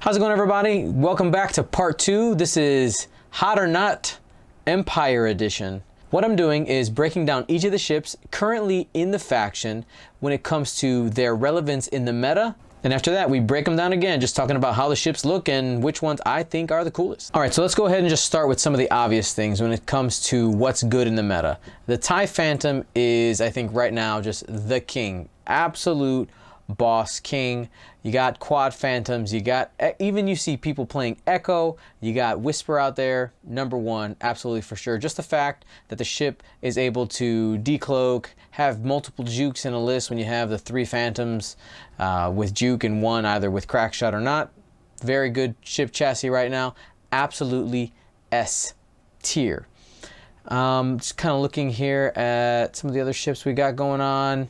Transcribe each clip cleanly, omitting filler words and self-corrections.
How's it going, everybody? Welcome back to part 2. This is Hot or Not Empire Edition. What I'm doing is breaking down each of the ships currently in the faction when it comes to their relevance in the meta. And after that, we break them down again, just talking about how the ships look and which ones I think are the coolest. All right, so let's go ahead and just start with some of the obvious things when it comes to what's good in the meta. The TIE Phantom is, I think right now, just the king. Absolute boss king. You got quad phantoms, you got, even you see people playing Echo, you got Whisper out there, number one, absolutely for sure. Just the fact that the ship is able to decloak, have multiple jukes in a list when you have the 3 phantoms with juke and 1 either with crack shot or not. Very good ship chassis right now, absolutely S tier. Just kind of looking here at some of the other ships we got going on.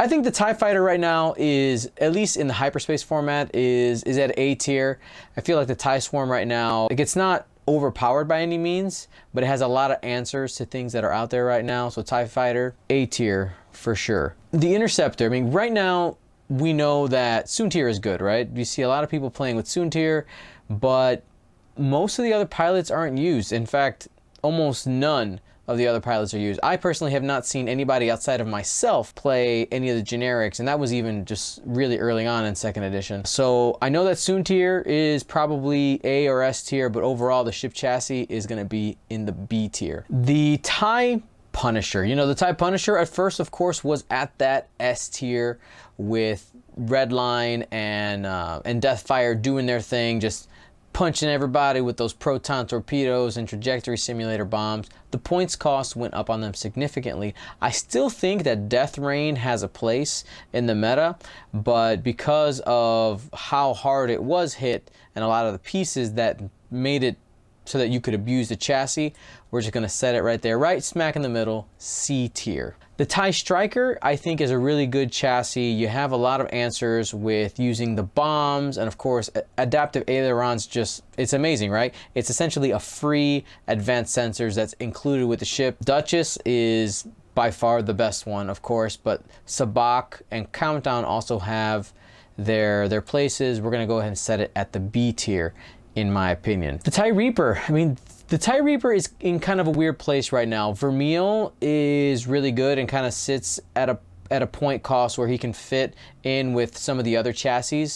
I think the TIE Fighter right now is, at least in the hyperspace format, is at A tier. I feel like the TIE Swarm right now, like, it's not overpowered by any means, but it has a lot of answers to things that are out there right now. So TIE Fighter, A tier for sure. The Interceptor, I mean, right now we know that Soontir is good, right? You see a lot of people playing with Soontir, but most of the other pilots aren't used. In fact, almost none of the other pilots are used. I personally have not seen anybody outside of myself play any of the generics, and that was even just really early on in 2nd edition. So I know that Soontir is probably A or S tier, but overall the ship chassis is going to be in the B tier. The TIE Punisher, you know, the TIE Punisher at first, of course, was at that S tier with Redline and Deathfire doing their thing, just punching everybody with those proton torpedoes and trajectory simulator bombs. The points cost went up on them significantly. I still think that Death Rain has a place in the meta, but because of how hard it was hit and a lot of the pieces that made it so that you could abuse the chassis, we're just going to set it right there, right smack in the middle, C tier. The TIE Striker, I think, is a really good chassis. You have a lot of answers with using the bombs, and of course, adaptive ailerons, just, it's amazing, right? It's essentially a free advanced sensors that's included with the ship. Duchess is by far the best one, of course, but Sabak and Countdown also have their places. We're going to go ahead and set it at the B tier, in my opinion. The TIE Reaper, I mean, the TIE Reaper is in kind of a weird place right now. Vermeil is really good and kind of sits at a point cost where he can fit in with some of the other chassis.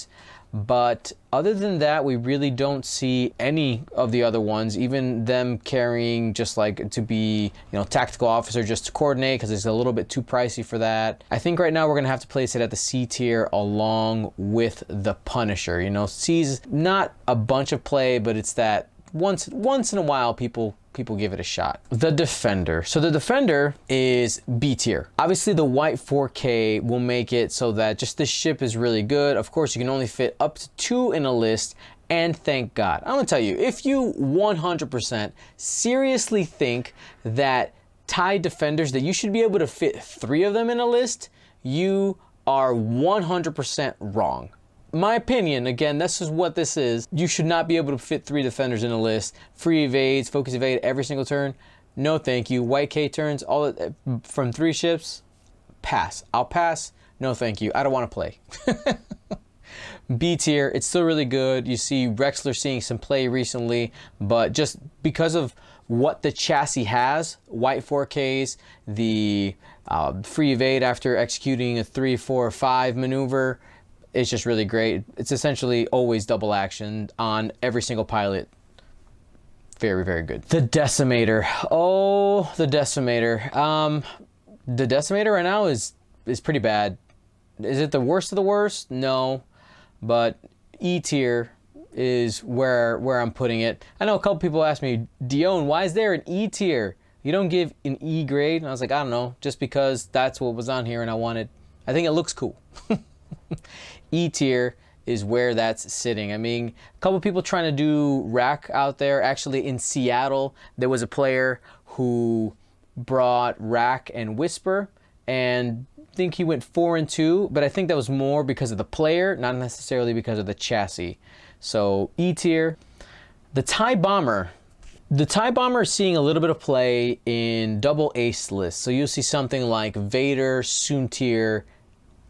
But other than that, we really don't see any of the other ones, even them carrying just like to be, you know, tactical officer just to coordinate, because it's a little bit too pricey for that. I think right now we're gonna have to place it at the C tier along with the Punisher. You know, C's not a bunch of play, but it's that once in a while people give it a shot. The Defender. So the Defender is B tier. Obviously the white 4K will make it so that just this ship is really good. Of course, you can only fit up to 2 in a list, and thank God. I'm gonna tell you, if you 100% seriously think that TIE Defenders, that you should be able to fit 3 of them in a list, you are 100% wrong. My opinion, again, this is what this is. You should not be able to fit 3 defenders in a list. Free evades, focus evade every single turn. No thank you. White K turns, all from 3 ships, pass. I'll pass. No thank you. I don't want to play. B tier, it's still really good. You see Rexler seeing some play recently, but just because of what the chassis has, white 4Ks, the free evade after executing a 3, 4, 5 maneuver, it's just really great. It's essentially always double action on every single pilot. Very, very good. The Decimator. Oh, the Decimator. The Decimator right now is pretty bad. Is it the worst of the worst? No, but E tier is where I'm putting it. I know a couple people asked me, Dion, why is there an E tier? You don't give an E grade? And I was like, I don't know, just because that's what was on here and I think it looks cool. E tier is where that's sitting. I mean, a couple people trying to do rack out there. Actually, in Seattle, there was a player who brought rack and Whisper, and I think he went 4 and 2, but I think that was more because of the player, not necessarily because of the chassis. So E tier. The TIE Bomber. The TIE Bomber is seeing a little bit of play in double ace lists. So you'll see something like Vader, Soontir,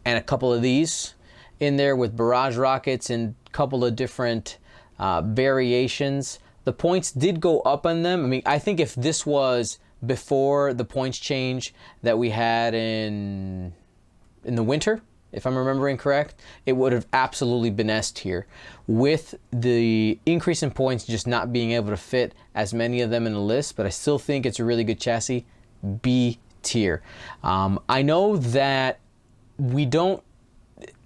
and a couple of these. in there with barrage rockets and a couple of different variations. The points did go up on them. I mean, I think if this was before the points change that we had in the winter, if I'm remembering correct, it would have absolutely been S tier. With the increase in points just not being able to fit as many of them in the list, but I still think it's a really good chassis, B tier. I know that we don't,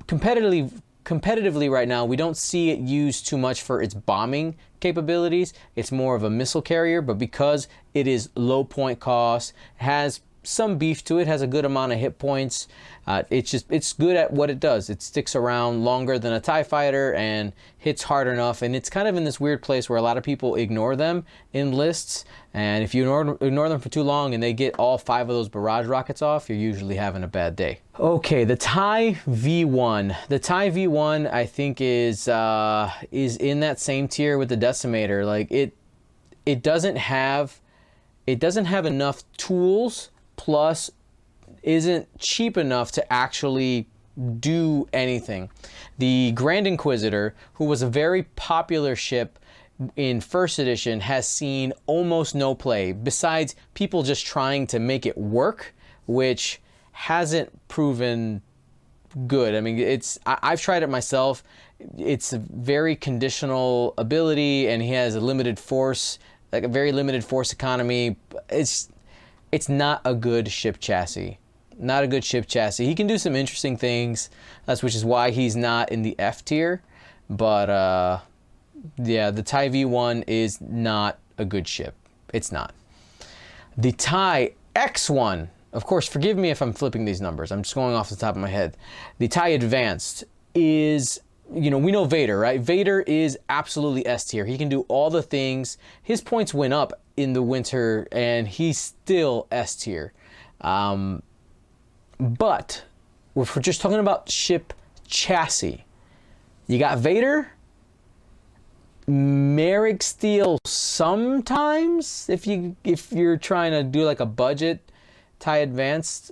competitively right now, we don't see it used too much for its bombing capabilities. It's more of a missile carrier, but because it is low point cost, has some beef to it, has a good amount of hit points. It's good at what it does. It sticks around longer than a TIE fighter and hits hard enough. And it's kind of in this weird place where a lot of people ignore them in lists. And if you ignore them for too long and they get all 5 of those barrage rockets off, you're usually having a bad day. Okay, the TIE V1. The TIE V1, I think, is in that same tier with the Decimator. Like it doesn't have enough tools, plus isn't cheap enough to actually do anything. The Grand Inquisitor, who was a very popular ship in first edition, has seen almost no play, besides people just trying to make it work, which hasn't proven good. I mean, I've tried it myself. It's a very conditional ability, and he has a limited force, like a very limited force economy. It's not a good ship chassis. Not a good ship chassis. He can do some interesting things, which is why he's not in the F tier. But yeah, the TIE V1 is not a good ship. It's not. The TIE X1, of course, forgive me if I'm flipping these numbers. I'm just going off the top of my head. The TIE Advanced is, we know Vader, right? Vader is absolutely S tier. He can do all the things. His points went up in the winter, and he's still S tier. But if we're just talking about ship chassis, you got Vader, Merrick Steel sometimes if you're trying to do like a budget TIE Advanced.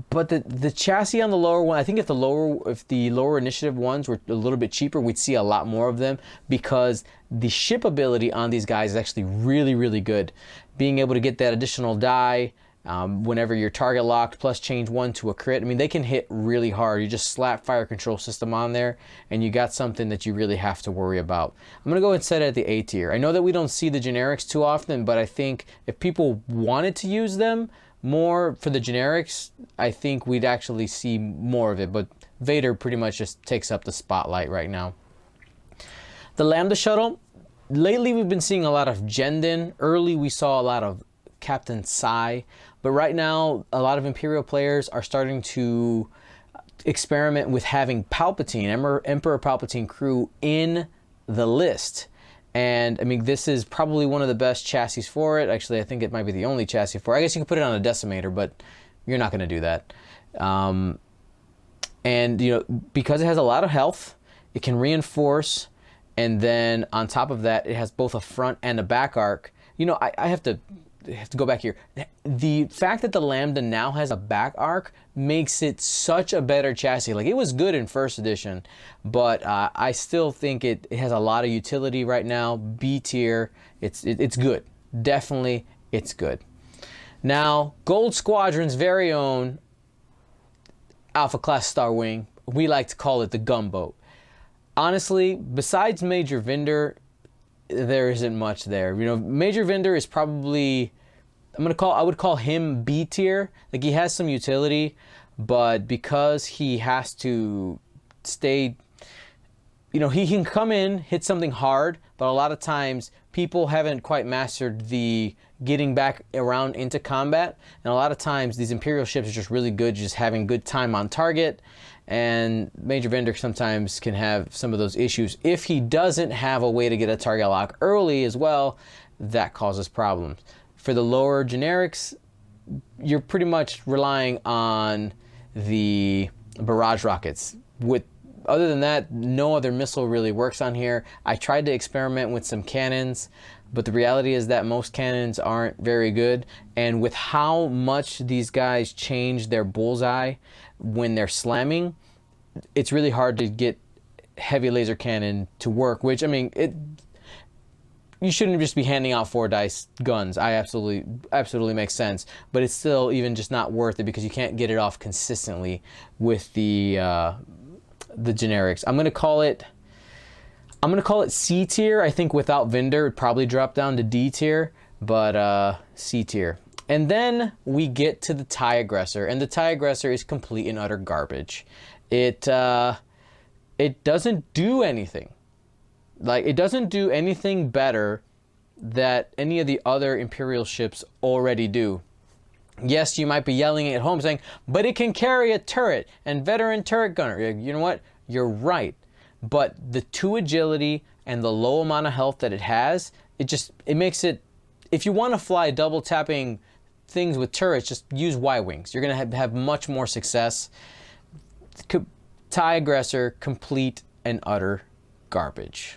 But the chassis on the lower one, I think if the lower initiative ones were a little bit cheaper, we'd see a lot more of them, because the ship ability on these guys is actually really, really good. Being able to get that additional die whenever you're target locked, plus change 1 to a crit. I mean, they can hit really hard. You just slap fire control system on there, and you got something that you really have to worry about. I'm gonna go and set it at the A tier. I know that we don't see the generics too often, but I think if people wanted to use them more for the generics, I think we'd actually see more of it. But Vader pretty much just takes up the spotlight right now. The Lambda Shuttle, lately we've been seeing a lot of Jendin. Early we saw a lot of Captain Sai, but right now a lot of Imperial players are starting to experiment with having Palpatine, Emperor Palpatine crew in the list. And I mean, this is probably one of the best chassis for it. Actually, I think it might be the only chassis for it. I guess you can put it on a Decimator, but you're not going to do that. And because it has a lot of health, it can reinforce, and then on top of that, it has both a front and a back arc. I have to go back here. The fact that the Lambda now has a back arc makes it such a better chassis. Like, it was good in first edition, but I still think it has a lot of utility right now. B tier. It's good. Definitely, it's good. Now, Gold Squadron's very own Alpha Class Star Wing. We like to call it the gunboat. Honestly, besides Major Vinder, there isn't much there. Major Vinder is probably, I would call him B tier. Like, he has some utility, but because he has to stay, he can come in, hit something hard, but a lot of times people haven't quite mastered the getting back around into combat. And a lot of times these Imperial ships are just really good, just having good time on target. And Major Vinder sometimes can have some of those issues. If he doesn't have a way to get a target lock early as well, that causes problems. For the lower generics, you're pretty much relying on the barrage rockets. Other than that, no other missile really works on here. I tried to experiment with some cannons, but the reality is that most cannons aren't very good. And with how much these guys change their bullseye when they're slamming, it's really hard to get heavy laser cannon to work, which, I mean, you shouldn't just be handing out 4 dice guns. I absolutely makes sense, but it's still even just not worth it because you can't get it off consistently with the generics. I'm gonna call it C tier. I think without Vendor, it'd probably drop down to D tier, but C tier. And then we get to the TIE Aggressor, and the TIE Aggressor is complete and utter garbage. It doesn't do anything. Like, it doesn't do anything better that any of the other Imperial ships already do. Yes, you might be yelling at home saying, but it can carry a turret and veteran turret gunner. You know what? You're right. But the 2 agility and the low amount of health that it has, it makes it, if you want to fly double tapping things with turrets, just use Y-Wings. You're going to have much more success. TIE Aggressor, complete and utter garbage.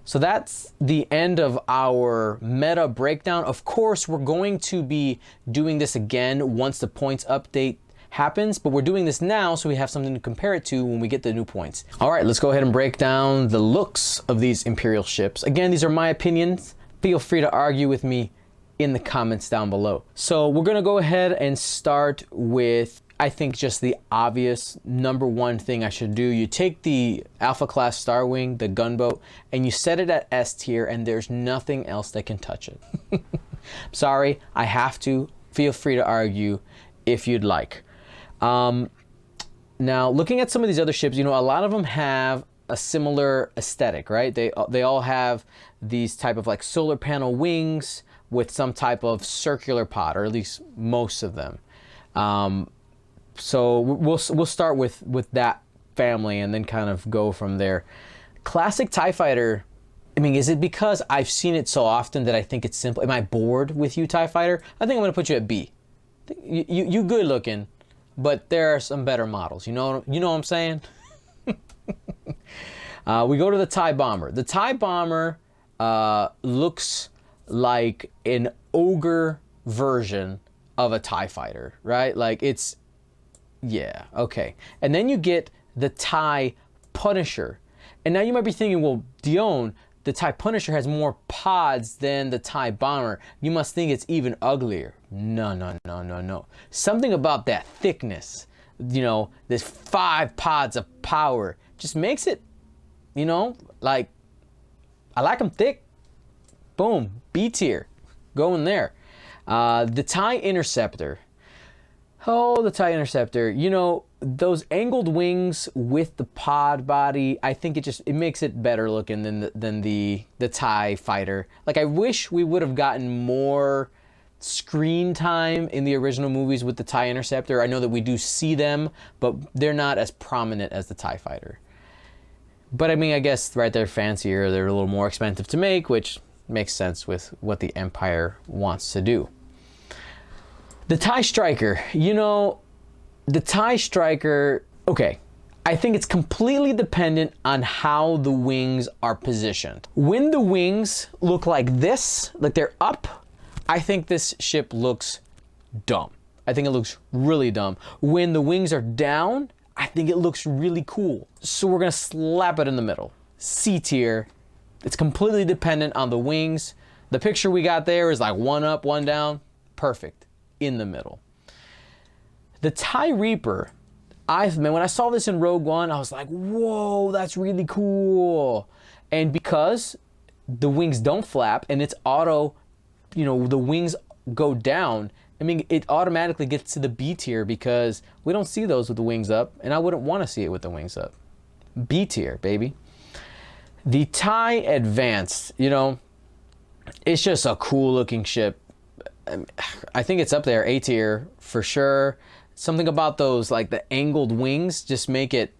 So that's the end of our meta breakdown. Of course, we're going to be doing this again once the points update happens, but we're doing this now so we have something to compare it to when we get the new points. All right, let's go ahead and break down the looks of these Imperial ships. Again, these are my opinions. Feel free to argue with me in the comments down below. So we're gonna go ahead and start with, I think, just the obvious number 1 thing I should do. You take the Alpha Class Star Wing, the gunboat, and you set it at S tier, and there's nothing else that can touch it. Sorry, I have to. Feel free to argue if you'd like. Now, looking at some of these other ships, you know, a lot of them have a similar aesthetic, right? They all have these type of like solar panel wings with some type of circular pod, or at least most of them. So we'll start with that family and then kind of go from there. Classic TIE Fighter, I mean, is it because I've seen it so often that I think it's simple? Am I bored with you, TIE Fighter? I think I'm gonna put you at B. You good looking, but there are some better models. You know what I'm saying? We go to the TIE Bomber. The TIE Bomber looks like an ogre version of a TIE Fighter, right? Like, it's, yeah, okay. And then you get the TIE Punisher. And now you might be thinking, well, Dion, the TIE Punisher has more pods than the TIE Bomber. You must think it's even uglier. No. Something about that thickness, you know, this 5 pods of power just makes it, you know, like, I like them thick. Boom, B tier, going there. The TIE Interceptor. Oh, the TIE Interceptor. You know, those angled wings with the pod body, I think it makes it better looking than the TIE Fighter. Like, I wish we would have gotten more screen time in the original movies with the TIE Interceptor. I know that we do see them, but they're not as prominent as the TIE Fighter. But I mean, I guess, right, they're fancier, they're a little more expensive to make, which makes sense with what the Empire wants to do. The TIE Striker, you know, the TIE Striker, okay, I think it's completely dependent on how the wings are positioned. When the wings look like this, like they're up, I think this ship looks dumb. I think it looks really dumb. When the wings are down, I think it looks really cool. So we're gonna slap it in the middle. C tier. It's completely dependent on the wings. The picture we got there is like 1 up, 1 down. Perfect. In the middle. The TIE Reaper, when I saw this in Rogue One, I was like, whoa, that's really cool. And because the wings don't flap and it's auto, you know, the wings go down, I mean, it automatically gets to the B tier because we don't see those with the wings up, and I wouldn't want to see it with the wings up. B tier, baby. The TIE Advanced, you know, it's just a cool looking ship. I think it's up there, A tier for sure. Something about those, like the angled wings, just make it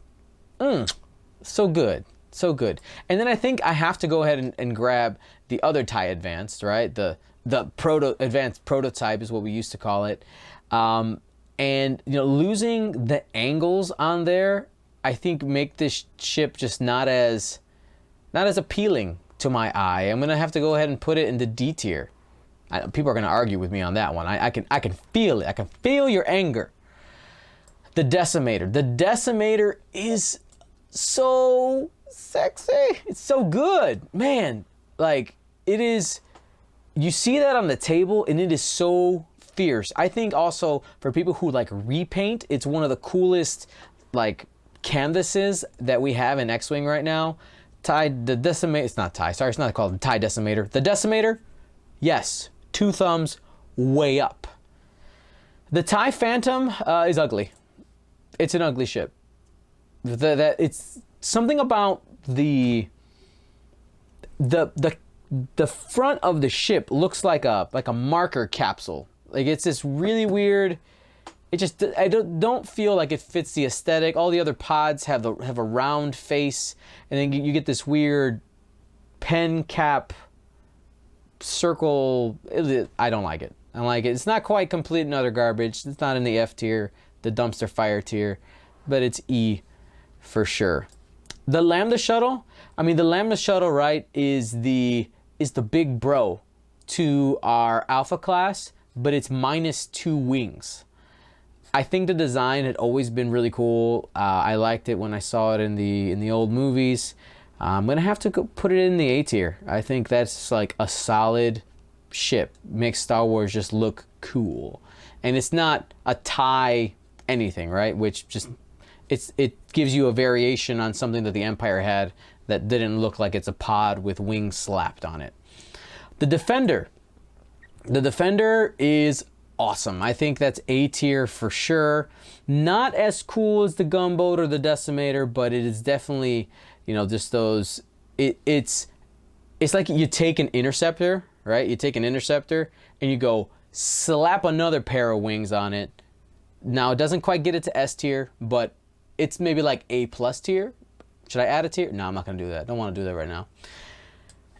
so good, so good. And then I think I have to go ahead and grab the other TIE Advanced, right? The advanced prototype is what we used to call it. And you know, losing the angles on there, I think make this ship just not as appealing to my eye. I'm gonna have to go ahead and put it in the D tier. People are gonna argue with me on that one. I can feel it. I can feel your anger. The Decimator. The Decimator is so sexy. It's so good. Man, like, it is, you see that on the table and it is so fierce. I think also for people who like repaint, it's one of the coolest like canvases that we have in X-Wing right now. The Decimator, it's not TIE, sorry, it's not called the TIE Decimator. The Decimator, yes, 2 thumbs way up. The TIE Phantom is ugly. It's an ugly ship. It's something about the front of the ship looks like a marker capsule. Like, it's this really weird. It just, I don't feel like it fits the aesthetic. All the other pods have a round face, and then you get this weird pen cap circle. I don't like it. I don't like it. It's not quite complete and utter garbage. It's not in the F tier, the dumpster fire tier, but it's E for sure. The Lambda Shuttle, I mean, the Lambda Shuttle, right, is the big bro to our Alpha class, but it's -2 wings. I think the design had always been really cool. I liked it when I saw it in the old movies. I'm gonna have to go put it in the A tier. I think that's like a solid ship. Makes Star Wars just look cool, and it's not a TIE anything, right? Which just it gives you a variation on something that the Empire had that didn't look like it's a pod with wings slapped on it. The Defender. The Defender is awesome. I think that's A tier for sure. Not as cool as the Gunboat or the Decimator, but it is definitely, you know, just those. It's like you take an Interceptor, right? You take an Interceptor and you go slap another pair of wings on it. Now it doesn't quite get it to S tier, but it's maybe like A+ tier. Should I add a tier? No, I'm not gonna do that. Don't want to do that right now.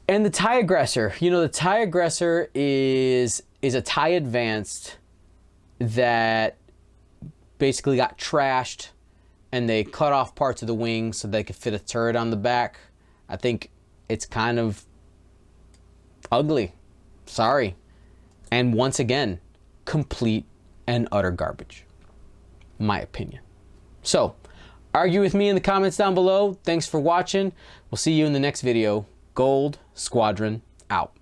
And the TIE Aggressor. You know, the TIE Aggressor is a TIE Advanced that basically got trashed, and they cut off parts of the wings so they could fit a turret on the back. I think it's kind of ugly. Sorry. And once again, complete and utter garbage. My opinion. So, argue with me in the comments down below. Thanks for watching. We'll see you in the next video. Gold Squadron out.